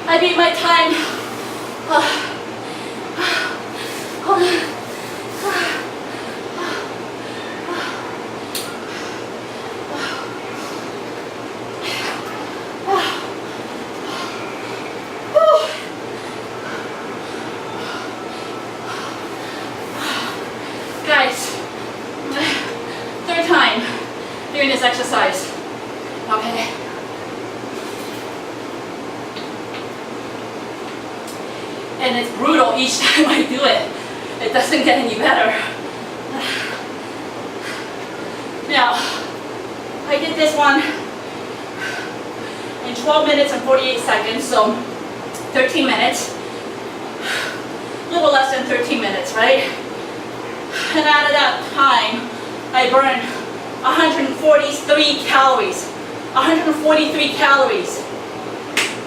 I beat my time. Hold on. Guys, third time doing this exercise. Okay. And it's brutal each time I do it. It doesn't get any better. Now, I did this one in 12 minutes and 48 seconds, so 13 minutes. A little less than 13 minutes, right? And out of that time, I burned 143 calories. 143 calories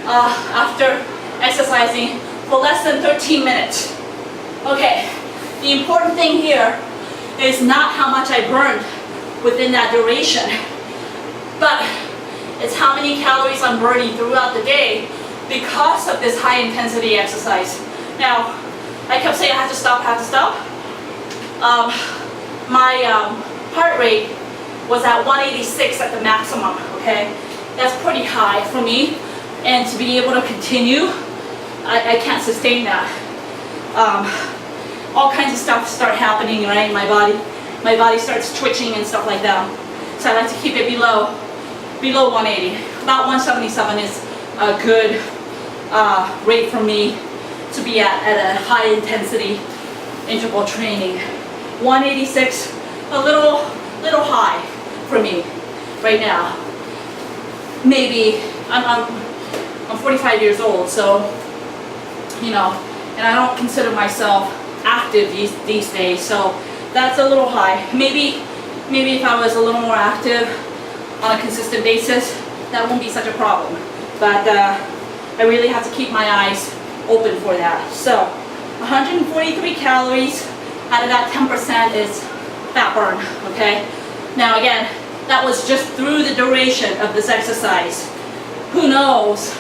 after exercising for less than 13 minutes. Okay, the important thing here is not how much I burned within that duration, but it's how many calories I'm burning throughout the day because of this high intensity exercise. Now, I kept saying I have to stop, my heart rate was at 186 at the maximum, okay? That's pretty high for me, and to be able to continue, I can't sustain that. All kinds of stuff start happening, right, in my body starts twitching and stuff like that. So I like to keep it below 180. About 177 is a good rate for me to be at a high intensity interval training. 186, a little high for me right now. Maybe I'm 45 years old, so you know, and I don't consider myself active these days, so that's a little high. Maybe if I was a little more active on a consistent basis, that won't be such a problem. But I really have to keep my eyes open for that. So 143 calories, out of that 10% is fat burn, okay? Now again, that was just through the duration of this exercise. Who knows?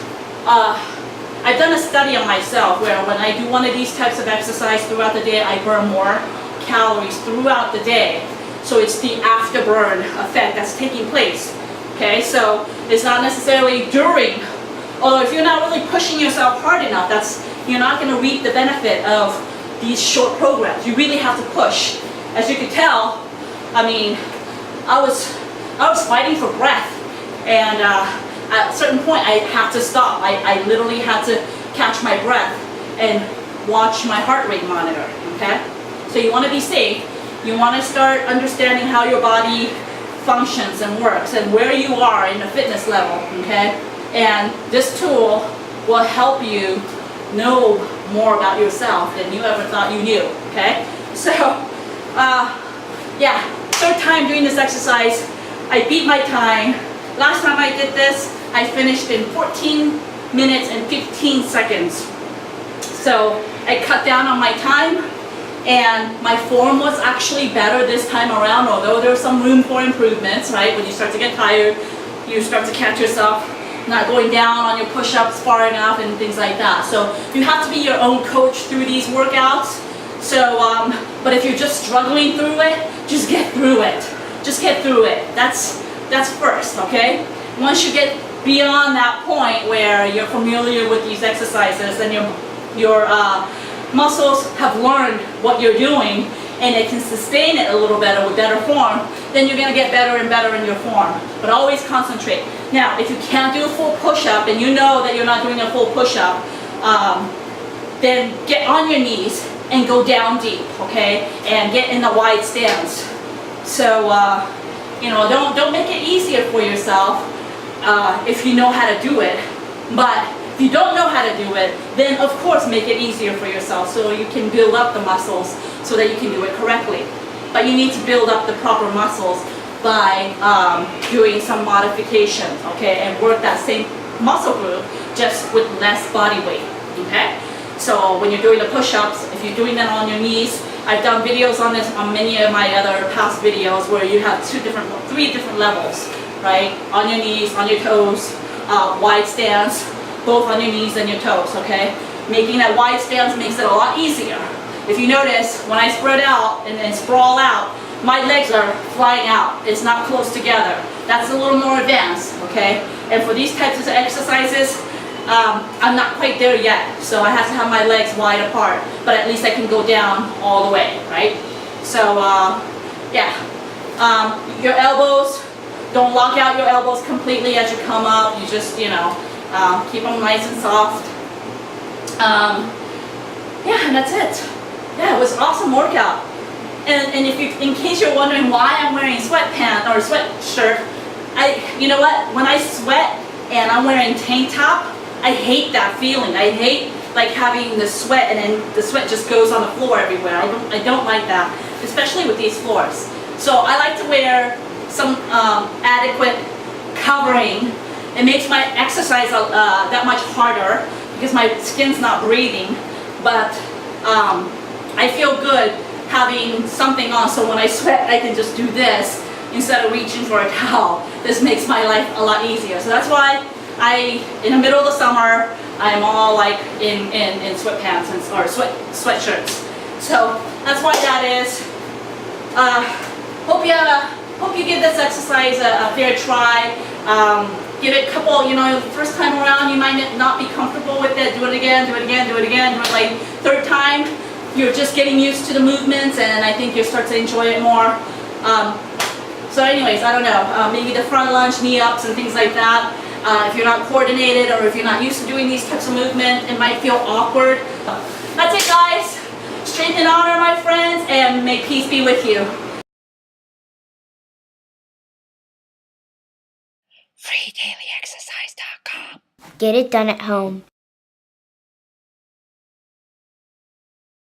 I've done a study on myself where when I do one of these types of exercise throughout the day, I burn more calories throughout the day. So it's the afterburn effect that's taking place. Okay, so it's not necessarily during, although if you're not really pushing yourself hard enough, you're not going to reap the benefit of these short programs. You really have to push. As you can tell, I mean, I was fighting for breath, and at a certain point I had to stop. I literally had to catch my breath and watch my heart rate monitor, okay? So you want to be safe. You want to start understanding how your body functions and works and where you are in the fitness level, okay? And this tool will help you know more about yourself than you ever thought you knew, okay? So, yeah, third time doing this exercise. I beat my time. Last time I did this, I finished in 14 minutes and 15 seconds. So I cut down on my time, and my form was actually better this time around, although there's some room for improvements, right? When you start to get tired, you start to catch yourself not going down on your push-ups far enough and things like that. So you have to be your own coach through these workouts. So, but if you're just struggling through it, just get through it. Just get through it. That's first, okay? Once you get beyond that point where you're familiar with these exercises and your muscles have learned what you're doing and it can sustain it a little better with better form, then you're going to get better and better in your form. But always concentrate. Now, if you can't do a full push-up and you know that you're not doing a full push-up, then get on your knees and go down deep, okay? And get in the wide stance. So, you know, don't make it easier for yourself if you know how to do it. But if you don't know how to do it, then of course make it easier for yourself so you can build up the muscles so that you can do it correctly. But you need to build up the proper muscles by doing some modifications, okay, and work that same muscle group just with less body weight, okay? So when you're doing the push-ups, if you're doing them on your knees, I've done videos on this on many of my other past videos where you have three different levels, right? On your knees, on your toes, wide stance, both on your knees and your toes, okay? Making that wide stance makes it a lot easier. If you notice, when I spread out and then sprawl out, my legs are flying out. It's not close together. That's a little more advanced, okay? And for these types of exercises, I'm not quite there yet, so I have to have my legs wide apart, but at least I can go down all the way, right? So, yeah. Your elbows, don't lock out your elbows completely as you come up. You just, you know, keep them nice and soft. Yeah, and that's it. Yeah, it was an awesome workout. And if you, in case you're wondering why I'm wearing sweatpants or sweatshirt, you know what? When I sweat and I'm wearing tank top, I hate that feeling. I hate like having the sweat and then the sweat just goes on the floor everywhere. I don't like that, especially with these floors. So I like to wear some adequate covering. It makes my exercise that much harder because my skin's not breathing, but I feel good having something on, so when I sweat I can just do this instead of reaching for a towel. This makes my life a lot easier. So that's why in the middle of the summer, I'm all like in sweatpants or sweatshirts. So that's why that is. Hope you give this exercise a fair try. Give it a couple, you know, first time around you might not be comfortable with it. Do it again, do it again, do it again. Do it like third time. You're just getting used to the movements, and I think you start to enjoy it more. So anyways, I don't know, maybe the front lunge, knee ups and things like that. If you're not coordinated or if you're not used to doing these types of movement, it might feel awkward. That's it, guys. Strength and honor, my friends, and may peace be with you. FreeDailyExercise.com. Get it done at home.